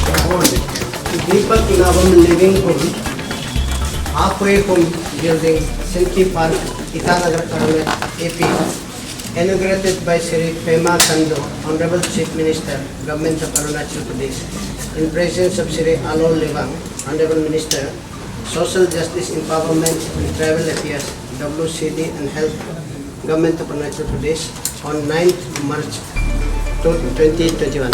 award to Deepak Navam Living Home, Halfway Home Building, Silky Park, Itanagar, Arunach, AP, inaugurated by Sri Pema Khandu, Honorable Chief Minister, Government of Arunachal Pradesh, in presence of Sri Alol Lewang, Honorable Minister, Social Justice Empowerment and Travel Affairs, WCD and Health, Government of Arunachal Pradesh, on 9th March 2021.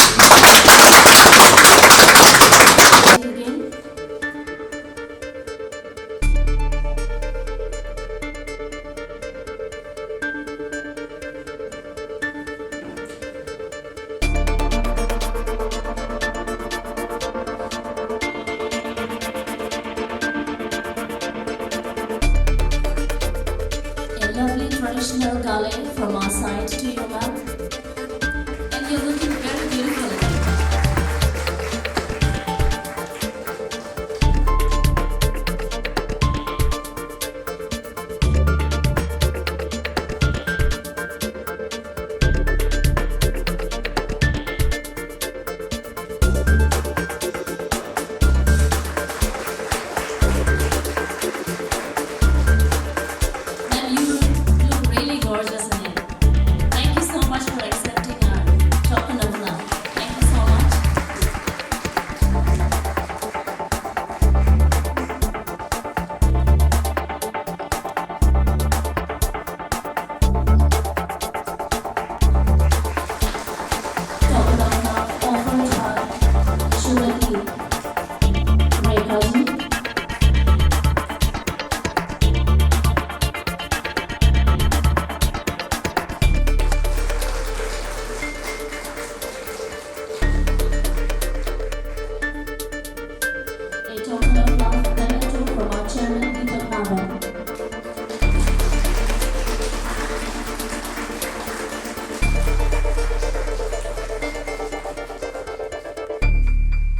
Lovely traditional gale from our side to you, ma'am. And you're looking very beautiful again.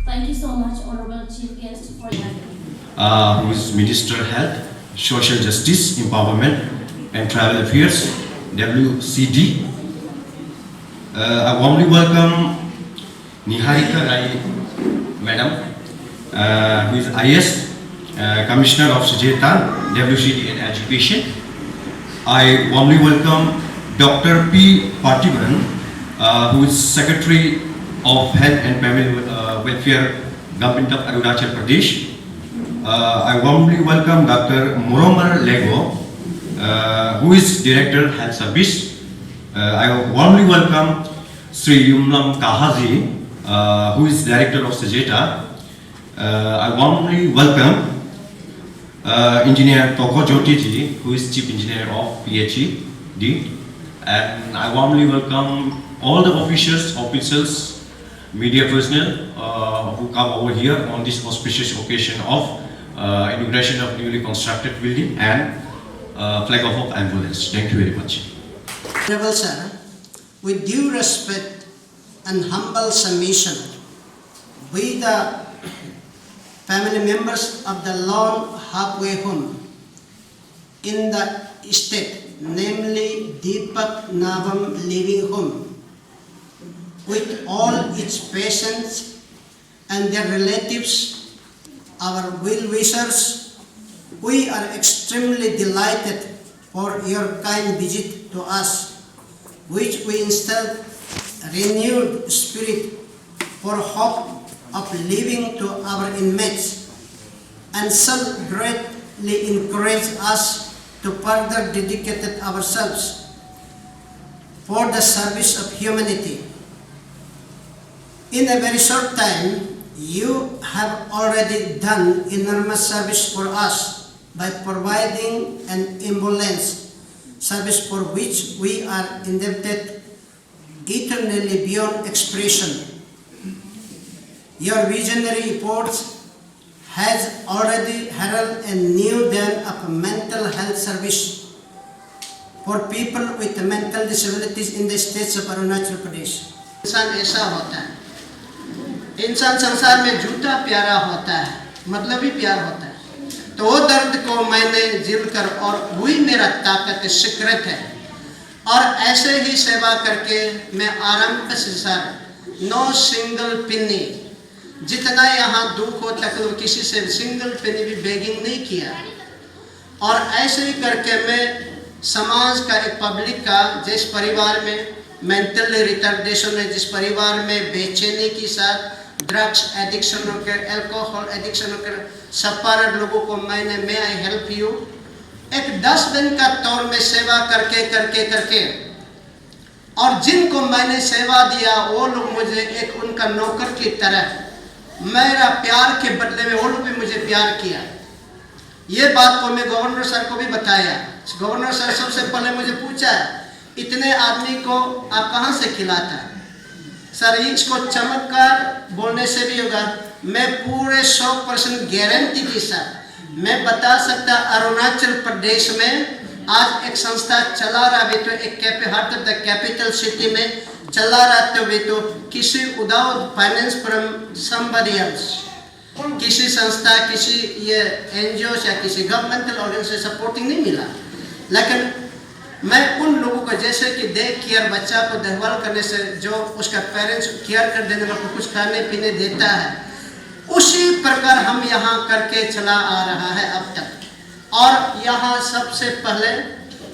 Thank you so much, Honorable Chief Guest, for your who is Minister Health, Social Justice, Empowerment and Travel Affairs, WCD. I warmly welcome Niharika Rai, Madam, who is IS, Commissioner of Sujeta, WCD and Education. I warmly welcome Dr. P. Parthiban, who is Secretary of Health and Family Welfare, Government of Arunachal Pradesh. I warmly welcome Dr. Moromar Lego, who is Director Health Service. I warmly welcome Sri Yumlam Kahazi, who is Director of Sejeta. I warmly welcome Engineer Toko Jyoti, who is Chief Engineer of PHED. And I warmly welcome all the officials, media personnel who come over here on this auspicious occasion of inauguration of newly constructed building and flag off of ambulance. Thank you very much. Honorable Sir, with due respect and humble submission, we the family members of the lone halfway home in the state, namely Deepak Navam Living Home, with all its patients and their relatives, our well-wishers, we are extremely delighted for your kind visit to us, which we instilled renewed spirit for hope of living to our inmates, and so greatly encourage us to further dedicate ourselves for the service of humanity. In a very short time, you have already done enormous service for us by providing an ambulance service for which we are indebted eternally beyond expression. Your visionary efforts has already heralded a new dawn of mental health service for people with mental disabilities in the states of Arunachal Pradesh. इंसान ऐसा होता है, इंसान संसार में झूठा प्यारा होता है, मतलबी प्यार होता है। तो वो दर्द को मैंने झेल कर और वही मेरा ताकत सिकरत है। और ऐसे ही सेवा करके मैं आरंभ से सर नो सिंगल पिन्नी जितना यहाँ दुख हो तकलीफ, किसी से सिंगल पेनी भी बेगिंग नहीं किया। और ऐसे ही करके मैं समाज का, एक पब्लिक का, जिस परिवार में मेंटली रिटार्डेशन है, जिस परिवार में बेचैनी के साथ ड्रग्स एडिक्शन होकर, अल्कोहल एडिक्शन होकर सफर लोगों को मैं आई हेल्प यू एक डस्टबिन का तौर में सेवा करके करके करके, और जिनको मैंने सेवा दिया वो लोग मुझे एक उनका नौकर की तरह, मेरा प्यार के बदले में वो लोग भी मुझे प्यार किया। ये बात को मैं गवर्नर सर को भी बताया। गवर्नर सर सबसे पहले मुझे पूछा, इतने आदमी को आप कहाँ से खिलाता है? सर इसको चमत्कार बोलने से भी होगा, मैं पूरे 100% गारंटी के साथ मैं बता सकता, अरुणाचल प्रदेश में आज एक संस्था चला रहा भी तो एक heart of the capital city में चला रहा तो भी तो किसी without finance from somebody else, किसी संस्था, किसी ये एनजीओ या किसी गवर्नमेंटल ऑर्गेनाइजेशन सपोर्टिंग नहीं मिला। लेकिन मैं उन लोगों को, जैसे कि देख केयर, बच्चा को देखभाल करने से जो उसका पेरेंट्स केयर कर देने वाला को कुछ खाने पीने देता है, उसी प्रकार हम यहाँ करके चला आ रहा है अब तक। और यहाँ सबसे पहले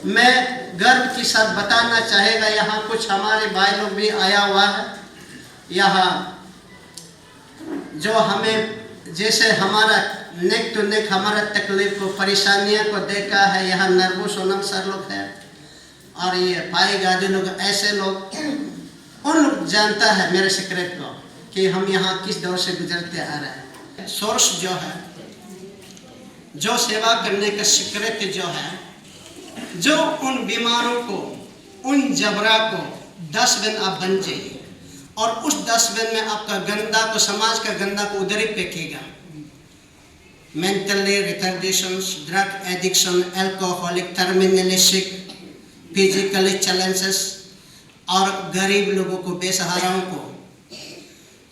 मैं गर्व के साथ बताना चाहेगा, यहाँ कुछ हमारे भाई लोग भी आया हुआ है यहाँ, जो हमें जैसे हमारा नेक टू नेक हमारा तकलीफ को, परेशानियाँ को देखा है। यहाँ नरबू सोनम सर लोग हैं और ये पाई गादी लोग, ऐसे लोग, उन लोग जानता है मेरे सीक्रेट को कि हम यहाँ किस दौर से गुजरते आ रहे हैं। सोर्स जो है, जो सेवा करने का सीक्रेट जो है, जो उन बीमारों को, उन जबरा को डस्टबिन आप बन जाइए और उस डस्टबिन में आपका गंदा को, समाज का गंदा को उधर ही फेंकेगा। Mentally retardation, drug addiction, alcoholic, terminally sick, physically challenges और गरीब लोगों को, बेसहाराओं को,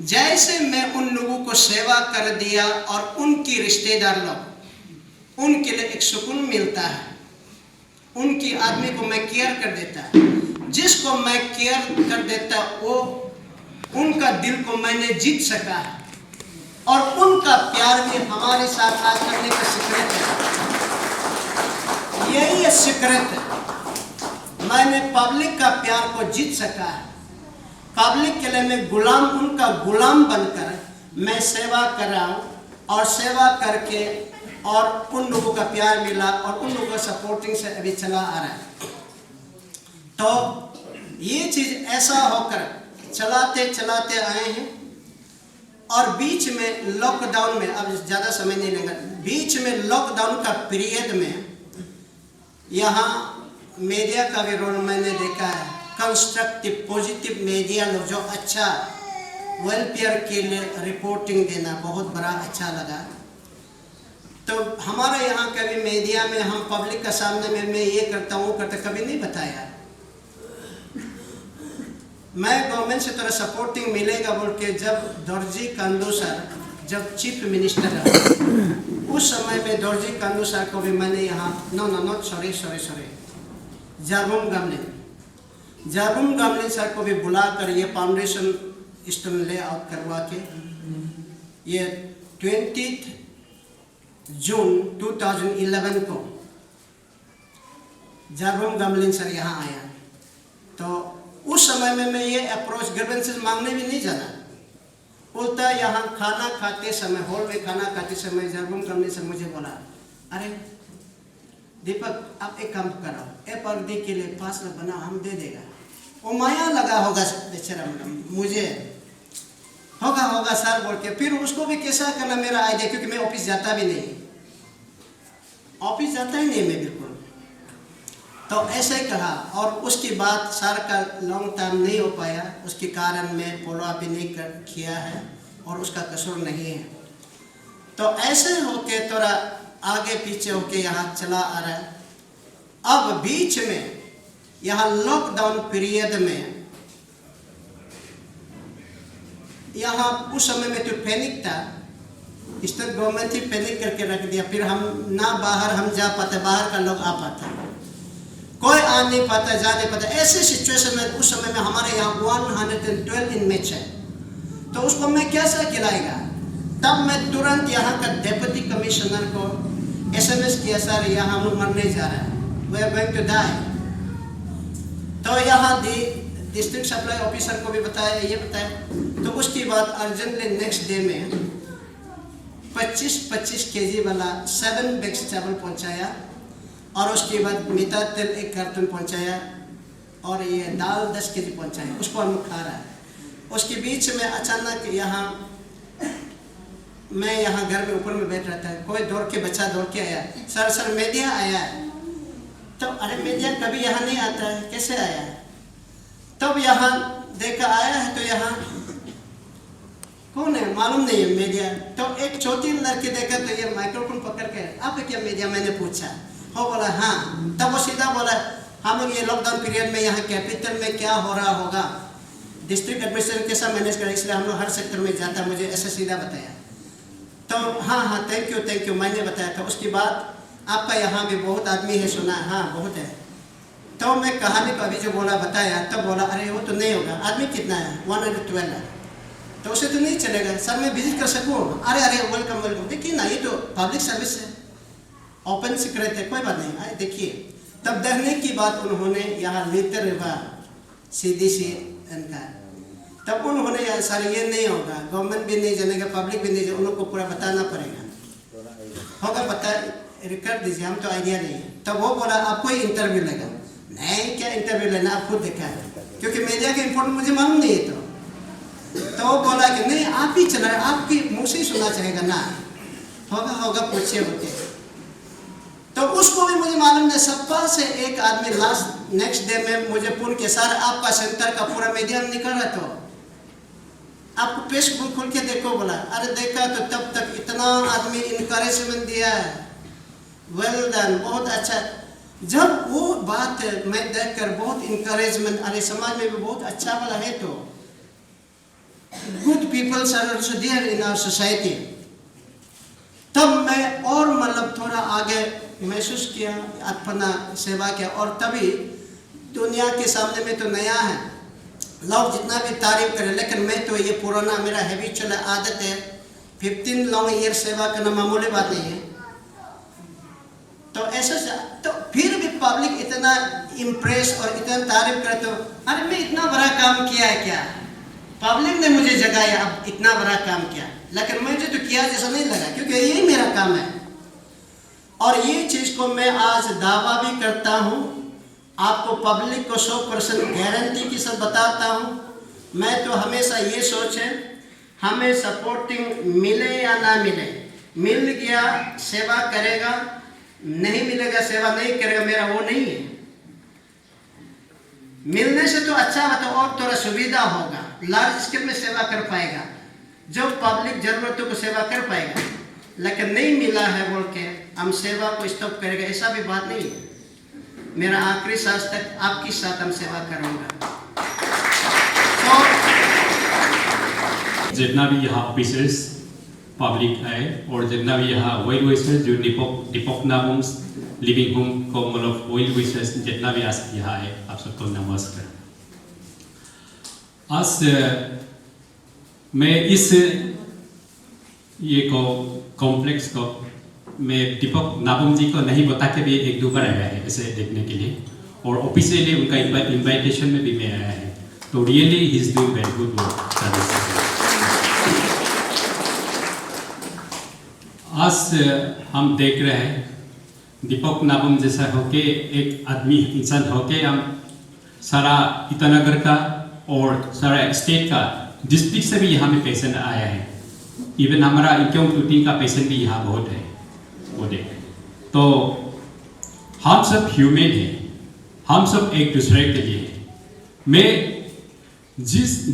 जैसे मैं उन लोगों को सेवा कर दिया और उनकी रिश्तेदार लोग, उनके लिए एक सुकून मिलता है। उनकी आदमी को मैं केयर कर देता, जिसको मैं केयर कर देता वो उनका दिल को मैंने जीत सका है। और उनका प्यार भी हमारे साथ आज करने का सीक्रेट है। यही है सीक्रेट है, मैंने पब्लिक का प्यार को जीत सका है। पब्लिक के लिए मैं गुलाम, उनका गुलाम बनकर मैं सेवा कर रहा हूँ और सेवा करके और उन लोगों का प्यार मिला और उन लोगों का सपोर्टिंग से अभी चला आ रहा है। तो ये चीज़ ऐसा होकर चलाते चलाते आए हैं और बीच में लॉकडाउन में, अब ज़्यादा समय नहीं लेगा, बीच में लॉकडाउन का पीरियड में यहाँ मीडिया का भी रोल मैंने देखा है। कंस्ट्रक्टिव पॉजिटिव मीडिया लोग जो अच्छा वेलफेयर के लिए रिपोर्टिंग देना बहुत बड़ा अच्छा लगा। तो हमारा यहाँ कभी मीडिया में हम पब्लिक का सामने में मैं ये करता हूँ करता कभी नहीं बताया। मैं गवर्नमेंट से थोड़ा सपोर्टिंग मिलेगा बोल के जब दोरजी कांडू सर जब चीफ मिनिस्टर रहे उस समय में दोरजी कांडू सर को भी मैंने यहाँ जारबुम गामलिन सर को भी बुलाकर ये फाउंडेशन स्टोन ले आउट करवा के ये 20 जून 2011 को जारबुम गामलिन सर यहाँ आया। तो उस समय में मैं ये अप्रोच ग्रीवेंसेस मांगने भी नहीं जाना, उल्टा यहाँ खाना खाते समय, हॉल में खाना खाते समय जारबुम गामलिन सर मुझे बोला, अरे दीपक आप एक काम करो, ए पर्दे के लिए 5 लाख बना, हम दे देगा। वो माया लगा होगा बेचारा मुझे, होगा सर बोल के, फिर उसको भी कैसा करना मेरा आइडिया, क्योंकि मैं ऑफिस जाता भी नहीं, ऑफिस जाता ही नहीं मैं बिल्कुल। तो ऐसे ही कहा और उसके बाद सर का लॉन्ग टर्म नहीं हो पाया, उसके कारण मैं फॉलो अप भी नहीं किया है और उसका कसूर नहीं है। तो ऐसे होके थोड़ा आगे पीछे होके यहाँ चला आ रहा है। अब बीच में यहाँ लॉकडाउन पीरियड में यहाँ उस समय में तो पैनिक था, स्टेट गवर्नमेंट ही पैनिक करके रख दिया। फिर हम ना बाहर हम जा पाते, बाहर का लोग आ पाता, कोई आ नहीं पाता, जा नहीं पाता। ऐसे सिचुएशन में उस समय में हमारे यहाँ 112 इनमेट्स है, तो उसको मैं कैसे खिलाएगा? तब मैं तुरंत यहाँ का डेप्यूटी कमिश्नर को SMS किया, सर यहाँ हम लोग मरने जा रहे हैं, we are going to die. तो यहाँ डिस्ट्रिक्ट सप्लाई ऑफिसर को भी बताया, ये बताया। तो उसके बाद अर्जेंटली नेक्स्ट डे में 25-25 kg वाला 7 बैग्स चावल पहुँचाया, और उसके बाद मीठा तेल 1 कार्टन पहुँचाया, और ये दाल 10 kg पहुँचाया। उसको हम खा रहा है। उसके बीच में अचानक मैं यहाँ घर में ऊपर में बैठ रहा था, कोई दौड़ के बच्चा दौड़ के आया, सर मीडिया आया है। तो अरे मीडिया कभी यहाँ नहीं आता है, कैसे आया है? तब यहाँ देखा आया है, तो यहाँ कौन है मालूम नहीं है मीडिया। तो एक छोटी लड़की देखा, तो ये माइक्रोफोन पकड़ के, आप क्या मीडिया? मैंने पूछा, हो बोला हाँ। तब वो सीधा बोला, हम लोग ये लॉकडाउन पीरियड में यहाँ कैपिटल में क्या हो रहा होगा, डिस्ट्रिक्ट एडमिनिस्ट्रेशन कैसा मैनेज करें, इसलिए हम लोग हर सेक्टर में जाता है, मुझे ऐसा सीधा बताया। तो हाँ थैंक यू मैंने बताया था। उसके बाद आपका यहाँ भी बहुत आदमी है, सुना? हाँ बहुत है। तो मैं कहानी को अभी जो बोला बताया, तब बोला अरे वो तो नहीं होगा, आदमी कितना है? 112 है, तो उसे तो नहीं चलेगा। सर मैं विजिट कर सकूँ? अरे वेलकम। देखिए ना, ये तो पब्लिक सर्विस है, ओपन सीक्रेट है, कोई बात नहीं, आए देखिए। तब देखने की बात उन्होंने यहाँ लेते रहा CDC इनका, तब उन्होंने यार सर ये नहीं होगा, गवर्नमेंट भी नहीं जानेगा, पब्लिक भी नहीं जानेगा, उन लोग को पूरा बताना पड़ेगा। होगा बता रिकॉर्ड दीजिए, हम तो आइडिया नहीं है। तब वो बोला आपको ही इंटरव्यू लेगा। नहीं, क्या इंटरव्यू लेना, आप खुद देखा है, क्योंकि मीडिया के इम्पोर्टेंट मुझे मालूम नहीं है। तो वो बोला कि नहीं आप ही चला, आपकी मुँह से ही सुनना चाहेगा ना, होगा पूछिए होते। तो उसको भी मुझे मालूम नहीं, सपा से एक आदमी लास्ट नेक्स्ट डे में मुझे फोन किया, सर आपका सेंटर का पूरा मीडिया निकल रहा, तो आपको फेसबुक खोल के देखो। बोला अरे देखा, तो तब तक इतना आदमी इनकरेजमेंट दिया है, वेल डन, बहुत अच्छा। जब वो बात मैं देखकर बहुत इनकरेजमेंट, अरे समाज में भी बहुत अच्छा वाला है, तो good peoples are also there in our society. तब मैं और मतलब थोड़ा आगे महसूस किया, अपना सेवा किया, और तभी दुनिया के सामने में तो नया है, लोग जितना भी तारीफ करें, लेकिन मैं तो ये पुराना मेरा हैबिचुअल आदत है, 15 लॉन्ग ईयर सेवा करना मामूली बात नहीं है। तो ऐसा तो फिर भी पब्लिक इतना इम्प्रेस और इतना तारीफ करे, तो अरे मैं इतना बड़ा काम किया है क्या? पब्लिक ने मुझे जगाया, अब इतना बड़ा काम किया, लेकिन मुझे तो किया जैसा नहीं लगा, क्योंकि यही मेरा काम है। और ये चीज़ को मैं आज दावा भी करता हूँ, आपको पब्लिक को 100% गारंटी के साथ बताता हूँ। मैं तो हमेशा ये सोच है, हमें सपोर्टिंग मिले या ना मिले, मिल गया सेवा करेगा, नहीं मिलेगा सेवा नहीं करेगा, मेरा वो नहीं है। मिलने से तो अच्छा है, तो और थोड़ा सुविधा होगा, लार्ज स्केल में सेवा कर पाएगा, जो पब्लिक जरूरतों को सेवा कर पाएगा। लेकिन नहीं मिला है बोल के हम सेवा को स्टॉप करेगा, ऐसा भी बात नहीं है। मेरा आखिरी सांस तक आपके साथ हम सेवा करूँगा। तो जितना भी यहाँ ऑफिसर्स पब्लिक है, और जितना भी यहाँ वेल विशर्स जो दीपक नाबम लिविंग होम को मतलब वेल विशर्स जितना भी आज यहाँ है, आप सबको नमस्कार। आज मैं इस ये कॉम्प्लेक्स को मैं दीपक नाबम जी को नहीं बता के भी 1-2 बार आया है इसे देखने के लिए, और ऑफिशियली उनका इनविटेशन में भी मैं आया है। तो really he is doing very good work. आज हम देख रहे हैं दीपक नाबम जैसा होके एक आदमी इंसान होके हम सारा ईटानगर का और सारा स्टेट का डिस्ट्रिक्ट से भी यहाँ में पेशेंट आया है। इवन हमारा इक्योंग टूटी का पेशेंट भी यहाँ बहुत है वो देख। तो हम सब ह्यूमन हैं, हम सब एक दूसरे के लिए हैं। मैं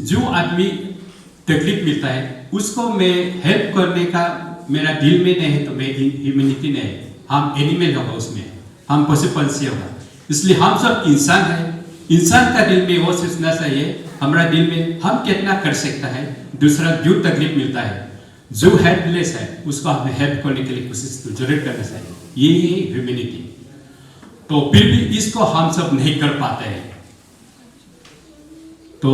जो आदमी तकलीफ मिलता है उसको मैं हेल्प करने का मेरा दिल में नहीं है, तो मैं ह्यूमैनिटी नहीं है, हम एनिमल होगा, उसमें हम पशु पंछी होगा। इसलिए हम सब इंसान हैं। इंसान का दिल में वो सोचना चाहिए, हमारा दिल में हम कितना कर सकता है, दूसरा जो तकलीफ मिलता है, जो हेल्पलेस है, उसको हमें हेल्प करने के लिए कोशिश जरूर करना चाहिए। यही है ह्यूमैनिटी। तो फिर भी इसको हम सब नहीं कर पाते हैं। तो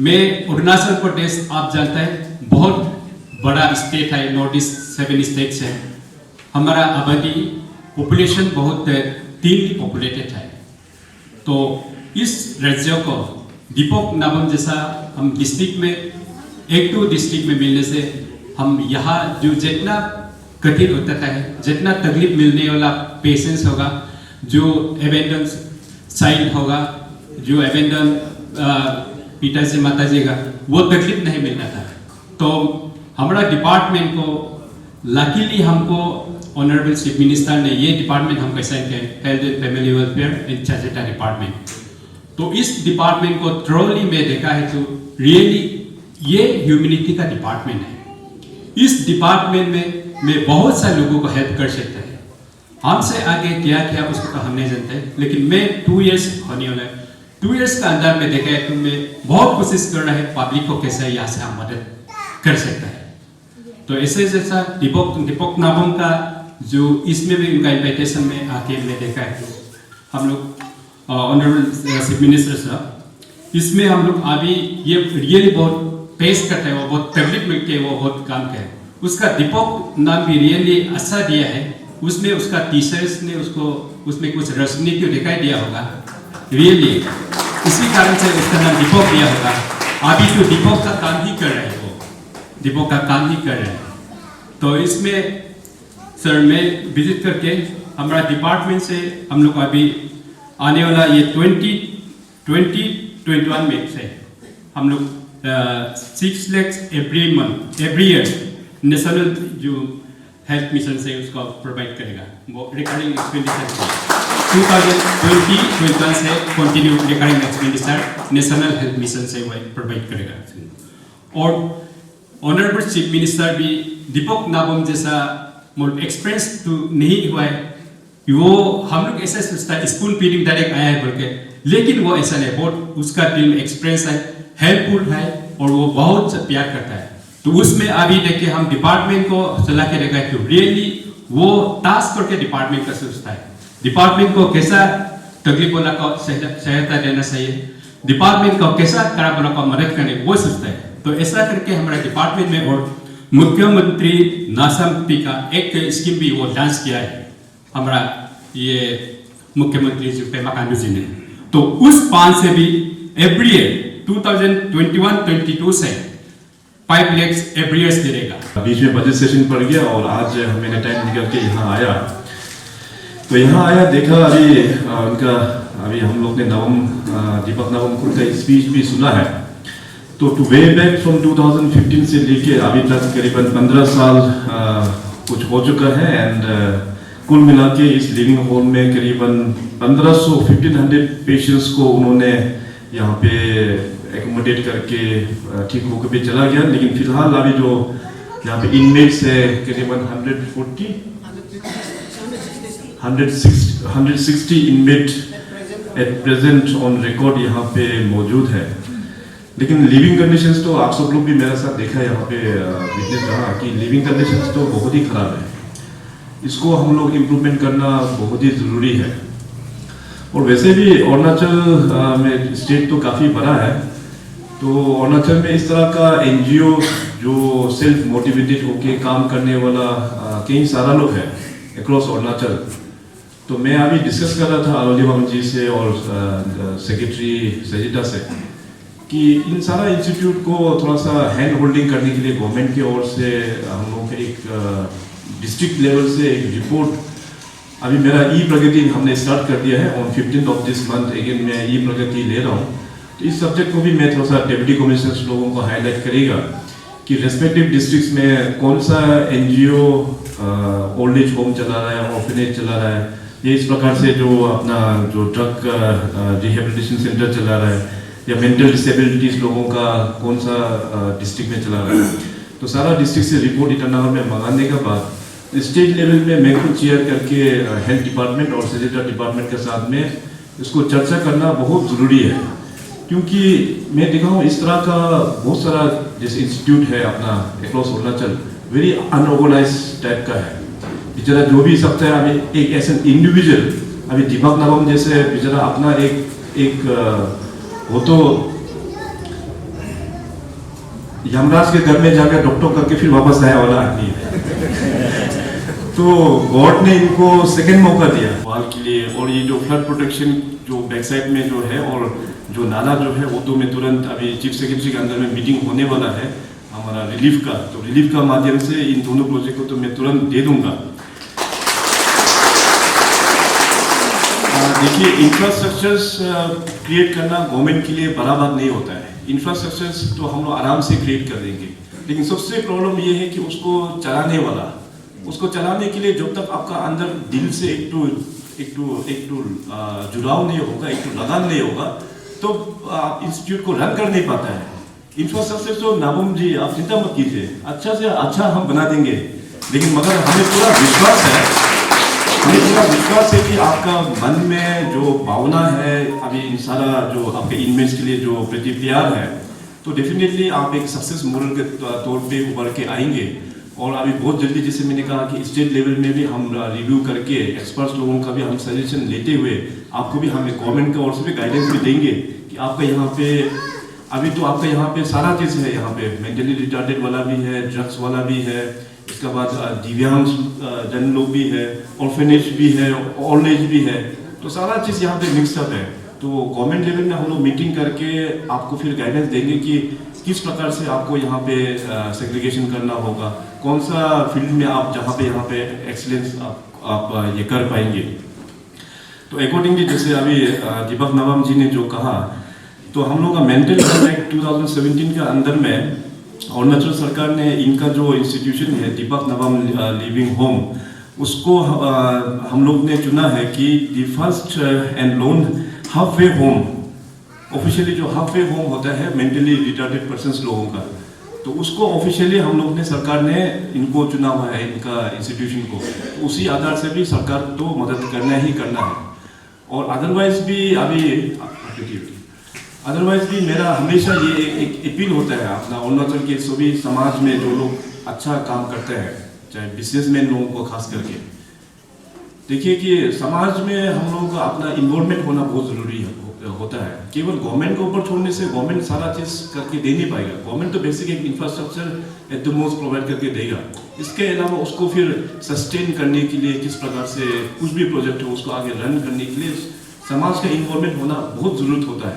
मैं अरुणाचल प्रदेश, आप जानते हैं, बहुत बड़ा स्टेट है, नॉर्थ ईस्ट 7 स्टेट्स है। हमारा आबादी पॉपुलेशन बहुत थिनली पॉपुलेटेड है। तो इस राज्य को दीपक नाबम जैसा हम डिस्ट्रिक्ट में, एक तो डिस्ट्रिक्ट में मिलने से हम यहाँ जो जितना कठिन होता है, जितना तकलीफ मिलने वाला पेशेंस होगा, जो एबेंडन साइड होगा, जो एबेंडन पिताजी माताजी का, वो तकलीफ नहीं मिलना था। तो हमारा डिपार्टमेंट को लकीली हमको ऑनरेबल चीफ मिनिस्टर ने ये डिपार्टमेंट हमको असाइन किया, health and family welfare and चार्जेटा डिपार्टमेंट। तो इस डिपार्टमेंट को थ्रोली में देखा है तो रियली ये ह्यूमैनिटी का डिपार्टमेंट है। इस डिपार्टमेंट में मैं बहुत सारे लोगों को हेल्प कर सकता है। हमसे आगे क्या किया उसको तो हम नहीं जानते, लेकिन मैं 2 इयर्स होने वाला है, 2 इयर्स का अंदर में देखा है तो मैं बहुत कोशिश कर रहा है पब्लिक को कैसे यहाँ से हम मदद कर सकता है। तो ऐसे जैसा दीपक नाबम का जो इसमें भी उनका इन्विटेशन में आके मैं देखा है तो हम लोग ऑनरेबल चीफ मिनिस्टर साहब, इसमें हम लोग अभी ये रियली बहुत पेश करते हैं, वो बहुत तकलीफ मिलती है, वो बहुत काम किया है। उसका दीपक नाम भी रियली अच्छा दिया है। उसमें उसका टीचर्स ने उसको उसमें कुछ रोशनी क्यों दिखाई दिया होगा रियली, इसी कारण से उसका नाम दीपक दिया होगा। अभी तो दीपक का काम ही कर रहे हैं, वो दीपक का काम ही कर रहे हैं। तो इसमें सर मैं विजिट करके हमारा डिपार्टमेंट से हम लोग अभी आने वाला ये 2021 में से हम लोग 6 lakhs एवरी ईयर नेशनल जो हेल्थ मिशन से उसको प्रोवाइड करेगा। वो रिकरिंग एक्सपेंडिचर 2020-21 से continue recurring expenditure national health mission से वो प्रोवाइड करेगा। और ऑनरेबल चीफ मिनिस्टर भी दीपक नाबम जैसा एक्सपीरियंस तो नहीं हुआ है, वो हम लोग ऐसा सोचता है स्कूल फीडिंग डायरेक्ट आया है बोल के, लेकिन वो ऐसा नहीं, बहुत उसका दिल में एक्सपीरियंस है, हेल्पफुल है और वो बहुत प्यार करता है। तो उसमें अभी देखिए हम डिपार्टमेंट को सलाह के रखा है कि रियली वो टास्क करके डिपार्टमेंट का सोचता है, डिपार्टमेंट को कैसा तकलीफ वाला को सहायता देना चाहिए, डिपार्टमेंट को कैसा खराब वाला को मदद करने वो सोचता है। तो ऐसा करके हमारे डिपार्टमेंट में और मुख्यमंत्री नाशक्ति का एक स्कीम भी वो लॉन्च किया है हमारा ये मुख्यमंत्री जी पेमा खांडू जी ने। तो उस पान से भी एवरी ईयर 2021-22 से 5 lakhs एवरी ईयर देगा। बीच में बजट सेशन पड़ गया और आज मैंने टाइम निकल के यहाँ आया। तो यहाँ आया देखा अभी उनका अभी हम लोग ने दीपक नाबम का स्पीच भी सुना है। तो टू वे बैक फ्रॉम 2015 से लेके अभी तक करीबन 15 साल कुछ हो चुका है। एंड कुल मिला के इस लिविंग हॉल में करीबन 1500 पेशेंट्स को उन्होंने यहाँ पे एकोमोडेट करके ठीक होकर भी चला गया। लेकिन फिलहाल अभी जो यहाँ पे इनमेट्स है करीबन 160 inmate at present on record यहाँ पे मौजूद है। लेकिन लिविंग कंडीशंस तो आप सब लोग भी मेरे साथ देखा यहाँ पे विटनेस रहा कि लिविंग कंडीशंस तो बहुत ही खराब है। इसको हम लोग इम्प्रूवमेंट करना बहुत ही ज़रूरी है। और वैसे भी अरुणाचल में स्टेट तो काफ़ी बड़ा है, तो अरुणाचल में इस तरह का एनजीओ जो सेल्फ मोटिवेटेड होके काम करने वाला कई सारा लोग है अक्रॉस अरुणाचल। तो मैं अभी डिस्कस कर रहा था अरोलीबाम जी से और सेक्रेटरी सजिता से कि इन सारा इंस्टीट्यूट को थोड़ा सा हैंड होल्डिंग करने के लिए गवर्नमेंट की ओर से हम लोग एक डिस्ट्रिक्ट लेवल से एक रिपोर्ट अभी मेरा ई प्रगति हमने स्टार्ट कर दिया है on 15th of this month। Again मैं ई प्रगति ले रहा हूँ। तो इस सब्जेक्ट को भी मैं थोड़ा सा डेप्यूटी कमिश्नर्स लोगों को हाईलाइट करेगा कि रेस्पेक्टिव डिस्ट्रिक्ट्स में कौन सा एनजीओ ओल्ड एज होम चला रहा है, ऑर्फनेज चला रहा है, ये इस प्रकार से जो अपना जो ड्रग रिहेबिलिटेशन सेंटर चला रहा है या मेंटल डिसेबिलिटीज लोगों का कौन सा डिस्ट्रिक्ट में चला रहा है। तो सारा डिस्ट्रिक्ट से रिपोर्ट ईटानगर में मंगाने के बाद स्टेट लेवल में मैं खुद चेयर करके हेल्थ डिपार्टमेंट और सजिता डिपार्टमेंट के साथ में इसको चर्चा करना बहुत ज़रूरी है। क्योंकि मैं देखा हूँ इस तरह का बहुत सारा जैसे इंस्टीट्यूट है अपना across Arunachal very unorganise type का है। बेचारा जो भी सकता है अभी एक ऐसे इंडिविजुअल अभी दीपक नाबम जैसे बेचारा अपना एक वो तो यमराज के घर में जाकर डॉक्टर करके फिर वापस आया वाला आदमी है। तो गॉड ने इनको सेकंड मौका दिया वाल के लिए, और ये जो फ्लड प्रोटेक्शन जो बैक साइड में जो है और जो नाला जो है वो तो मैं तुरंत अभी चीफ सेक्रेटरी के अंदर में मीटिंग होने वाला है हमारा रिलीफ का, तो रिलीफ का माध्यम से इन दोनों प्रोजेक्ट को तो मैं तुरंत दे दूंगा। देखिए, इंफ्रास्ट्रक्चर्स क्रिएट करना गवर्नमेंट के लिए बड़ा बात नहीं होता है। इंफ्रास्ट्रक्चर्स तो हम लोग आराम से क्रिएट कर देंगे, लेकिन सबसे प्रॉब्लम ये है कि उसको चलाने वाला, उसको चलाने के लिए जब तक आपका अंदर दिल से एक तो जुड़ाव नहीं होगा, एक तो लगान नहीं होगा, तो आप इंस्टीट्यूट को रन कर नहीं पाता है। इंफ्रास्ट्रक्चर तो नाबम जी आप चिंता मत कीजिए, अच्छा से अच्छा हम बना देंगे, लेकिन मगर हमें पूरा विश्वास है कि आपका मन में जो भावना है, अभी सारा जो आपके इनमेट्स के लिए जो प्रति प्यार है, तो डेफिनेटली आप एक सक्सेस मॉडल के तौर पे उभर के आएंगे। और अभी बहुत जल्दी, जैसे मैंने कहा कि स्टेट लेवल में भी हम रिव्यू करके एक्सपर्ट्स लोगों का भी हम सजेशन लेते हुए आपको भी हमें गवर्नमेंट की ओर से भी गाइडेंस भी देंगे कि आपका यहाँ पे अभी तो आपका यहाँ पे सारा चीज़ है, यहाँ पे मेंटली रिटार्डेड वाला भी है, ड्रग्स वाला भी है, इसके बाद दिव्यांग जन लोग भी है, ऑर्फेनेज भी है, ओल्ड एज भी है, तो सारा चीज़ यहाँ पे मिक्सअप है। तो गवर्नमेंट लेवल में हम लोग मीटिंग करके आपको फिर गाइडेंस देंगे कि किस प्रकार से आपको यहाँ पे सेग्रीगेशन करना होगा, कौन सा फील्ड में आप जहाँ पे यहाँ पे एक्सीलेंस आप ये कर पाएंगे। तो अकॉर्डिंगली जैसे अभी दीपक नवम जी ने जो कहा, तो हम लोग का मेंटल हेल्थ एक्ट 2017 के अंदर में अरुणाचल सरकार ने इनका जो इंस्टीट्यूशन है दीपक नवम लिविंग होम, उसको हम लोग ने चुना है कि the first and loan half way home. Officially जो हाफ वे होम होता है मेंटली रिटार्डेड पर्सन्स लोगों का, तो उसको ऑफिशियली हम लोग ने, सरकार ने इनको चुना हुआ है, इनका इंस्टीट्यूशन को, तो उसी आधार से भी सरकार तो मदद करना ही करना है। और अदरवाइज भी मेरा हमेशा ये एक अपील होता है अपना अरुणाचल के सभी समाज में जो लोग अच्छा काम करते हैं, चाहे बिजनेसमैन लोगों को खास करके, देखिए कि समाज में हम लोगों का अपना इन्वॉल्वमेंट होना बहुत जरूरी होता है। केवल गवर्नमेंट के ऊपर छोड़ने से गवर्नमेंट सारा चीज करके दे नहीं पाएगा। गवर्नमेंट तो बेसिक एक infrastructure at the most provide करके देगा, इसके अलावा उसको फिर सस्टेन करने के लिए किस प्रकार से कुछ भी प्रोजेक्ट हो उसको आगे रन करने के लिए समाज का इन्वॉल्वमेंट होना बहुत जरूरत होता है।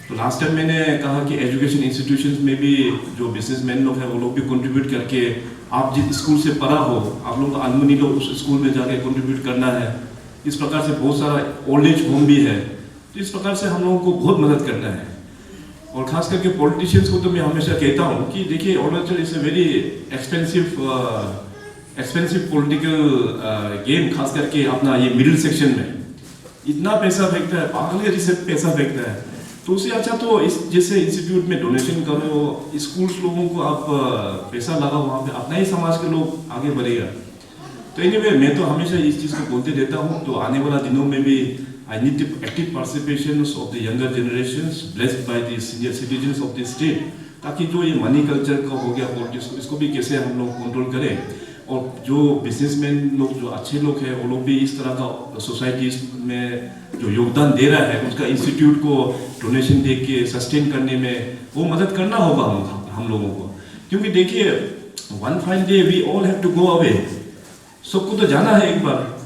तो लास्ट टाइम मैंने कहा कि एजुकेशन इंस्टीट्यूशंस में भी जो बिजनेसमैन लोग हैं वो लोग भी कंट्रीब्यूट करके, आप जिस स्कूल से पढ़ा हो आप लोग अलमुनी लोग उस स्कूल में जाके कंट्रीब्यूट करना है। इस प्रकार से बहुत सारा ओल्ड एज होम भी है, तो इस प्रकार से हम लोगों को बहुत मदद करना है। और खास करके पॉलिटिशियंस को तो मैं हमेशा कहता हूँ कि देखिए Arunachal is a very expensive political game, खास करके अपना ये मिडिल सेक्शन में इतना पैसा फेंकता है, पागल के जैसे पैसा फेंकता है। तो उससे अच्छा तो इस जैसे इंस्टीट्यूट में डोनेशन करो, स्कूल्स लोगों को आप पैसा लगाओ, वहाँ पे अपना ही समाज के लोग आगे बढ़ेगा। तो एनीवे मैं तो हमेशा इस चीज़ को बोलते रहता हूँ। तो आने वाला दिनों में भी I need the active participation of the younger generations blessed by the senior citizens of the state, ताकि जो ये मनी कल्चर का हो गया पॉलिटिक्स, इसको भी कैसे हम लोग कंट्रोल करें। और जो बिजनेसमैन लोग जो अच्छे लोग हैं वो लोग भी इस तरह का सोसाइटीज में जो योगदान दे रहा है उसका इंस्टीट्यूट को डोनेशन दे के सस्टेन करने में वो मदद करना होगा हम लोगों को। क्योंकि देखिए one fine day we all have to go away, सबको तो जाना है एक बार।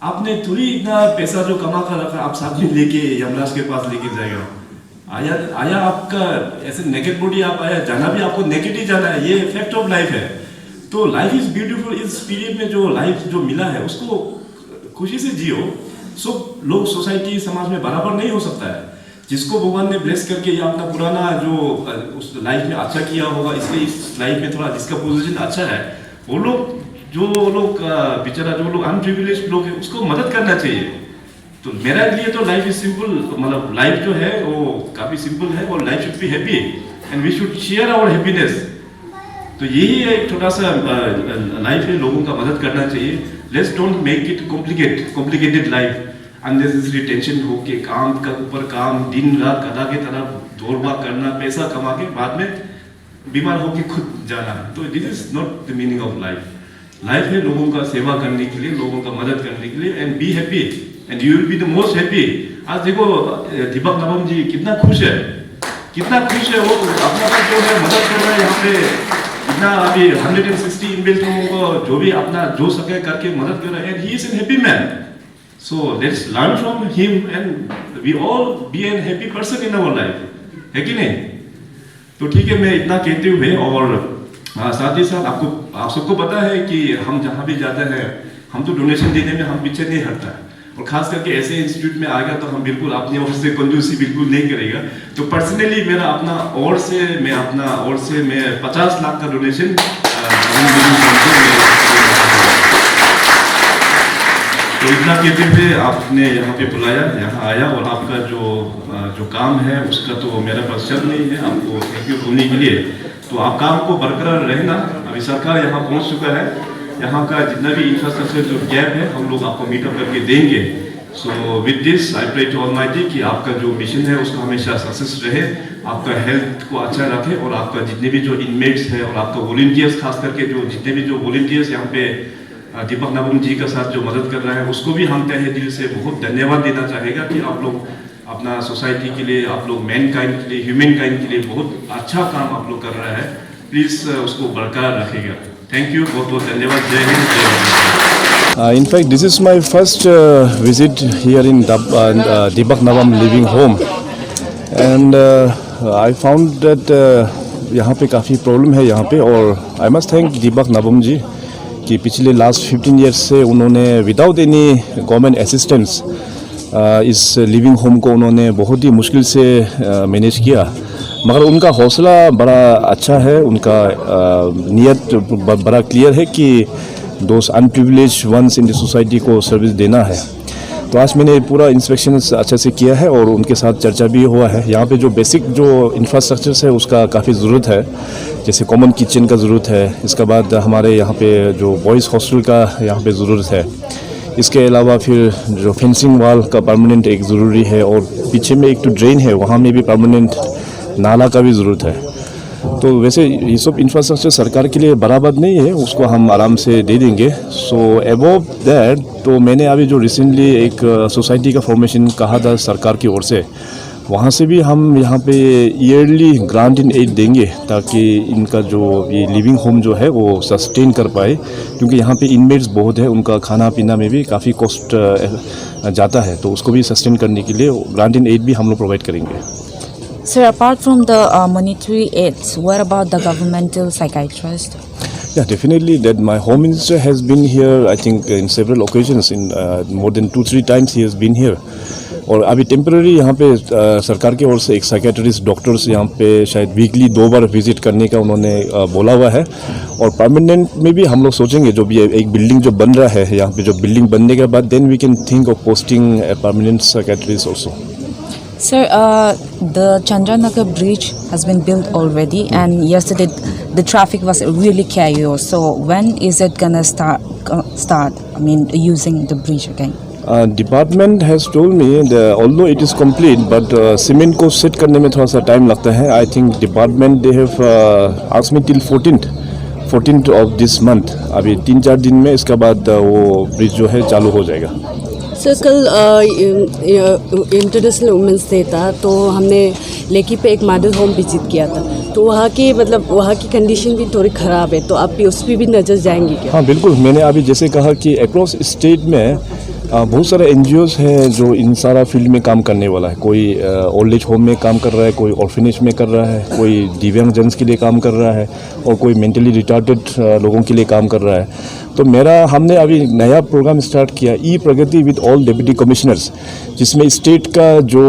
आपने थोड़ी इतना पैसा जो कमा कर रखा आप साथ में लेके यमराज के पास लेके जाएगा। आया आपका ऐसे नेकेड बॉडी, आप आया, जाना भी आपको नेकेड ही जाना है, ये फैक्ट ऑफ लाइफ है। तो लाइफ इज ब्यूटीफुल, इस पीरियड में जो लाइफ जो मिला है उसको खुशी से जियो। सब लोग सोसाइटी समाज में बराबर नहीं हो सकता है। जिसको भगवान ने ब्लेस करके या अपना पुराना जो उस लाइफ में अच्छा किया होगा, इसलिए इस लाइफ में थोड़ा जिसका पोजीशन अच्छा है, वो लोग जो लोग बेचारा जो लोग अनप्रिविलेज्ड लोग हैं उसको मदद करना चाहिए। तो मेरा लिए तो लाइफ इज सिंपल, मतलब लाइफ जो है वो काफी सिंपल है और life should be happy and we should share our happiness. तो यही एक छोटा सा लाइफ है, लोगों का मदद करना चाहिए। Let's don't make it complicated life, unnecessary tension हो के काम का ऊपर काम, दिन रात गधा की तरह दौड़ भाग करना, पैसा कमा के बाद में बीमार होके खुद जाना। तो this is not the meaning of life. Life है लोगों का सेवा करने के लिए, लोगों का मदद करने के लिए, and B happy and you will be the most happy. आज देखो दीपक नवम जी कितना खुश है, कितना खुश है वो, अपना जो है मदद कर रहा है यहाँ पे, इतना अभी 160 इनबिल्ट लोगों को जो भी अपना जो सके करके मदद कर रहा है, and he is an happy man. So let's learn from him and we all be an happy person in our life, है कि नहीं? तो ठीक है, मैं इतना कहते हुए, और साथ ही साथ आप सबको पता है कि हम जहाँ भी जाते हैं, हम तो डोनेशन देने में हम पीछे नहीं हटता है, और खास करके ऐसे इंस्टीट्यूट में आएगा तो हम बिल्कुल अपनी ओर से कंजूसी बिल्कुल नहीं करेगा. तो पर्सनली मेरा अपना ओर से मैं 50 लाख का डोनेशन तो इतना कहते हुए आपने यहाँ पे बुलाया, यहाँ आया, और आपका जो काम है उसका तो मेरे पास शब्द नहीं है आपको थैंक यू बोलने के लिए. तो आप काम को बरकरार रहना. अभी सरकार यहाँ पहुँच चुका है, यहाँ का जितना भी इंफ्रास्ट्रक्चर जो गैप है हम लोग आपको मीटअप करके देंगे. So with this I pray to Almighty कि आपका जो मिशन है उसका हमेशा सक्सेस रहे, आपका हेल्थ को अच्छा रखे, और आपका जितने भी जो इनमेट्स है और आपका वॉलंटियर्स, खास करके जो जितने भी जो वॉलंटियर्स यहाँ पे दीपक नाबम जी का साथ जो मदद कर रहा है उसको भी हम तहे दिल से बहुत धन्यवाद देना चाहेगा कि आप लोग अपना सोसाइटी के लिए, आप लोग मैनकाइंड के लिए, ह्यूमन काइंड के लिए बहुत अच्छा काम आप लोग कर रहा है. प्लीज उसको बरकरार रखेगा. थैंक यू, बहुत बहुत धन्यवाद. जय हिंद, जय Bharat. In fact, this is my first visit here in Deepak Navam Living Home, and I found that यहाँ पे काफ़ी प्रॉब्लम है यहाँ पे, और आई मस्ट थैंक दीपक नाबम जी कि पिछले लास्ट 15 ईयर्स से उन्होंने विदाउट एनी गवर्नमेंट असिस्टेंस इस लिविंग होम को उन्होंने बहुत ही मुश्किल से मैनेज किया, मगर उनका हौसला बड़ा अच्छा है, उनका नियत बड़ा क्लियर है कि दोस्त unprivileged ones in the society को सर्विस देना है. तो आज मैंने पूरा इंस्पेक्शन अच्छे से किया है और उनके साथ चर्चा भी हुआ है. यहाँ पे जो बेसिक जो इंफ्रास्ट्रक्चर है उसका काफ़ी ज़रूरत है, जैसे कॉमन किचन का ज़रूरत है, इसके बाद हमारे यहाँ पे जो बॉयज़ हॉस्टल का यहाँ पे ज़रूरत है, इसके अलावा फिर जो फेंसिंग वाल का परमानेंट एक ज़रूरी है, और पीछे में एक तो ड्रेन है वहाँ में भी परमानेंट नाला का भी ज़रूरत है. तो वैसे ये सब इंफ्रास्ट्रक्चर सरकार के लिए बराबर नहीं है, उसको हम आराम से दे देंगे. सो अबव दैट, तो मैंने अभी जो रिसेंटली एक सोसाइटी का फॉर्मेशन कहा था सरकार की ओर से, वहाँ से भी हम यहाँ पे ईयरली ग्रांट इन एड देंगे ताकि इनका जो ये लिविंग होम जो है वो सस्टेन कर पाए, क्योंकि यहाँ पे इनमेट्स बहुत है, उनका खाना पीना में भी काफ़ी कॉस्ट जाता है, तो उसको भी सस्टेन करने के लिए ग्रांट इन एड भी हम लोग प्रोवाइड करेंगे. Sir, apart from the monetary aids, what about the governmental psychiatrist? Yeah, definitely. That my home minister has been here, I think, in several occasions. In more than 2-3 times he has been here. और अभी temporary यहाँ पे सरकार की ओर से एक psychiatrist doctors यहाँ पे शायद वीकली 2 बार विजिट करने का उन्होंने बोला हुआ है. और परमानेंट में भी हम लोग सोचेंगे, जो भी एक बिल्डिंग जो बन रहा है यहाँ पे, जो बिल्डिंग बनने के बाद then we can think of posting a permanent psychiatrist also. Sir, the Chandranagar bridge has been built already, and yesterday the traffic was really chaos. So when is it gonna start? I mean, using the bridge again? Department has told me that although it is complete, but cement को set करने में थोड़ा सा time लगता है. I think department they have asked me till 14th of this month. अभी 3-4 दिन में इसके बाद वो ब्रिज जो है चालू हो जाएगा. सर, कल इंटरनेशनल वुमेंस डे था, तो हमने लेकी पे एक मॉडल होम विजिट किया था, तो वहाँ की कंडीशन भी थोड़ी ख़राब है, तो आप उस पर भी नज़र जाएंगे क्या? हाँ बिल्कुल, मैंने अभी जैसे कहा कि अक्रॉस स्टेट में बहुत सारे NGOs हैं जो इन सारा फील्ड में काम करने वाला है. कोई ओल्ड एज होम में काम कर रहा है, कोई ऑर्फनेज में कर रहा है, कोई दिव्यांगजन के लिए काम कर रहा है, और कोई मेंटली रिटार्डेड लोगों के लिए काम कर रहा है. तो हमने अभी नया प्रोग्राम स्टार्ट किया, ई प्रगति विद ऑल डिप्टी कमिश्नर्स, जिसमें स्टेट का जो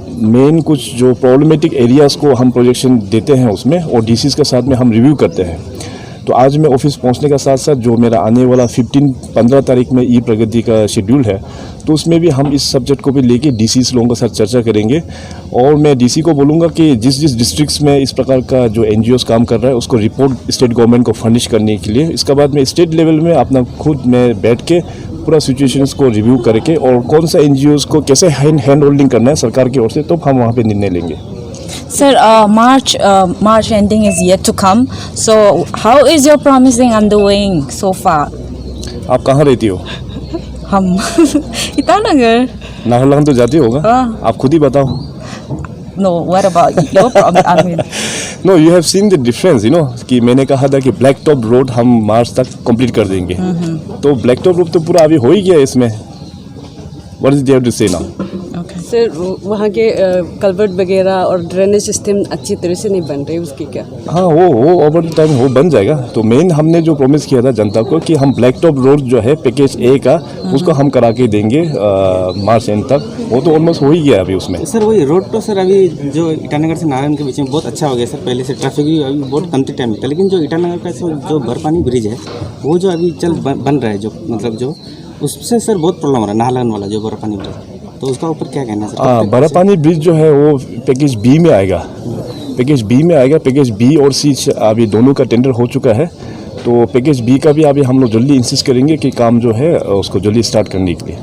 मेन कुछ जो प्रॉब्लमेटिक एरियाज़ को हम प्रोजेक्शन देते हैं उसमें, और DCs के साथ में हम रिव्यू करते हैं. तो आज मैं ऑफिस पहुंचने के साथ साथ जो मेरा आने वाला 15 तारीख में ई प्रगति का शेड्यूल है, तो उसमें भी हम इस सब्जेक्ट को भी लेके DCs लोगों के साथ चर्चा करेंगे. और मैं DC को बोलूँगा कि जिस डिस्ट्रिक्ट्स में इस प्रकार का जो NGOs काम कर रहा है उसको रिपोर्ट स्टेट गवर्नमेंट को फर्निश करने के लिए. इसके बाद में स्टेट लेवल में अपना खुद में बैठ के पूरा सिचुएशंस को रिव्यू करके, और कौन सा NGOs को कैसे हैंड होल्डिंग करना है सरकार की ओर से, तो हम वहाँ पर निर्णय लेंगे. Sir, March ending is yet to come. So how is your promising undergoing so far? आप कहाँ रहती हो? हम ईटानगर. नाहरलगुन तो जाती होगा. हाँ. आप खुद ही बताओ. know what about your problem. I mean, no you have seen the difference you know कि मैंने कहा था कि ब्लैक टॉप रोड हम मार्च तक कंप्लीट कर देंगे तो ब्लैक टॉप रोड तो पूरा अभी हो ही गया है इसमें व्हाट इज देयर टू से नाउ okay. सर वहाँ के कल्वर्ट वगैरह और ड्रेनेज सिस्टम अच्छी तरह से नहीं बन रहे, उसकी क्या? हाँ वो ओवर टाइम वो बन जाएगा तो मेन हमने जो प्रॉमिस किया था जनता को कि हम ब्लैक टॉप रोड जो है पैकेज ए का उसको हम करा के देंगे मार्च एंड तक वो तो ऑलमोस्ट हो ही गया अभी उसमें सर वही रोड तो सर अभी जो ईटानगर से नारायण के बीच में बहुत अच्छा हो गया सर, पहले से ट्रैफिक भी अभी बहुत कमती टाइम लगता है, लेकिन जो ईटानगर का जो बर्फानी ब्रिज है वो जो अभी बन रहा है जो मतलब जो उससे सर बहुत प्रॉब्लम हो रहा है, नाहरलगुन वाला जो बर्फानी ब्रिज, तो उसका ऊपर क्या कहना है सर? बर्फानी ब्रिज जो है वो पैकेज बी में आएगा, पैकेज बी में आएगा। पैकेज बी और सी अभी दोनों का टेंडर हो चुका है तो पैकेज बी का भी अभी हम लोग जल्दी इंसिस्ट करेंगे कि काम जो है उसको जल्दी स्टार्ट करने के लिए।